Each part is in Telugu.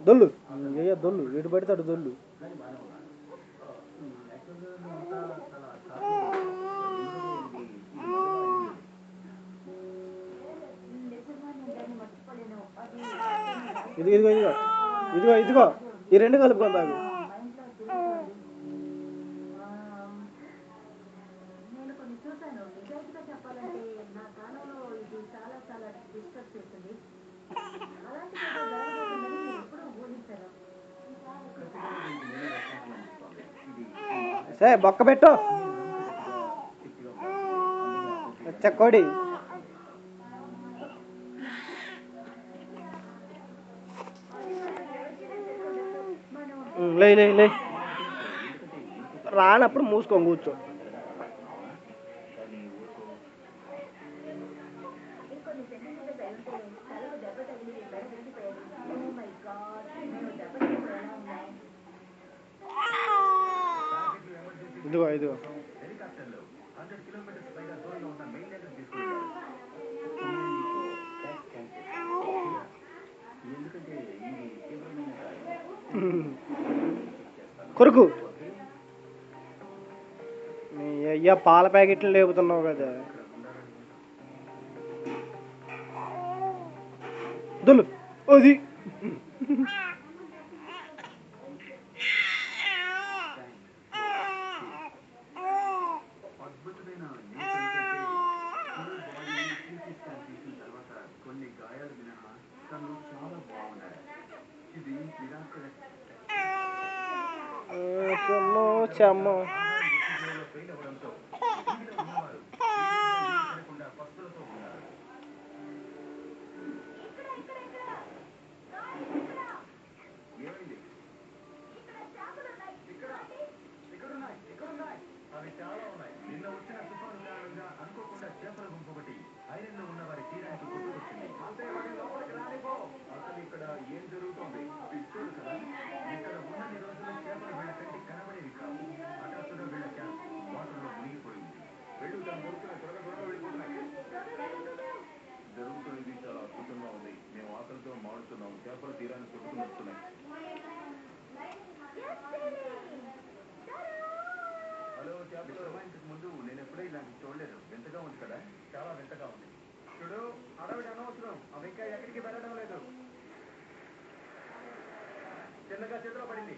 దొల్లు ఏ దొల్లు ఎటు పడితే అటు దొల్లు. ఇదిగో ఇదిగో ఇదిగో ఇదిగో ఇదిగో ఈ రెండు కలుపుకుందాము. సరే బొక్క పెట్టు చెక్కోడి. లే లే లే రానప్పుడు మూసుకొని కూర్చో. ఇదిగో ఇదిగో కొరుకు. అయ్యా పాల ప్యాకెట్లు లేపుతున్నావు కదా. దొల్లు అది చెమ్మో చెమ్మో. జరుగుతున్నది చాలా అద్భుతంగా ఉంది. మేము ఆకలితో మాడుతున్నాం. చేపల తీరాన్ని కొట్టుకుని వస్తున్నాయి. హలో చేపలు. ఇంతకు ముందు నేను ఎప్పుడూ ఇలాంటి చూడలేదు. వింతగా ఉంది కదా. చాలా వింతగా ఉంది. చూడు అడవిడి అనవసరం. అవి ఇంకా ఎక్కడికి వెళ్ళడం లేదు. చిన్నగా చేతిలో పడింది.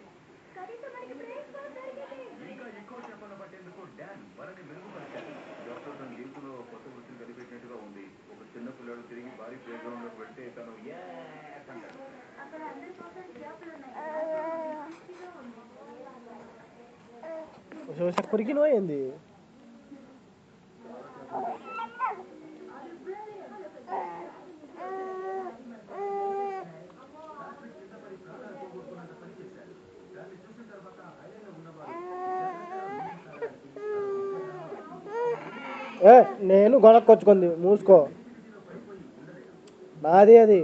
ఇంకా ఎక్కువ చేపలను పట్టేందుకు డ్యాన్ వలని మెరుగుపరిచారు. డాక్టర్ తన జీవితంలో కొత్త వృత్తిని కనిపెట్టినట్టుగా ఉంది. ఒక చిన్న పిల్లడు తిరిగి భారీ ప్లే గ్రౌండ్ లోకి వెళ్తే తను అంటాడు. కొరికి పోయింది. నేను గొడకొచ్చుకుంది మూసుకో. నాది అది.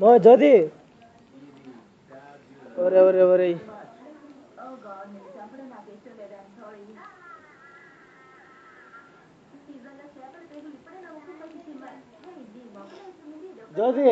మో జ్యోతి ఎవరెవరెవరి జ్యోతి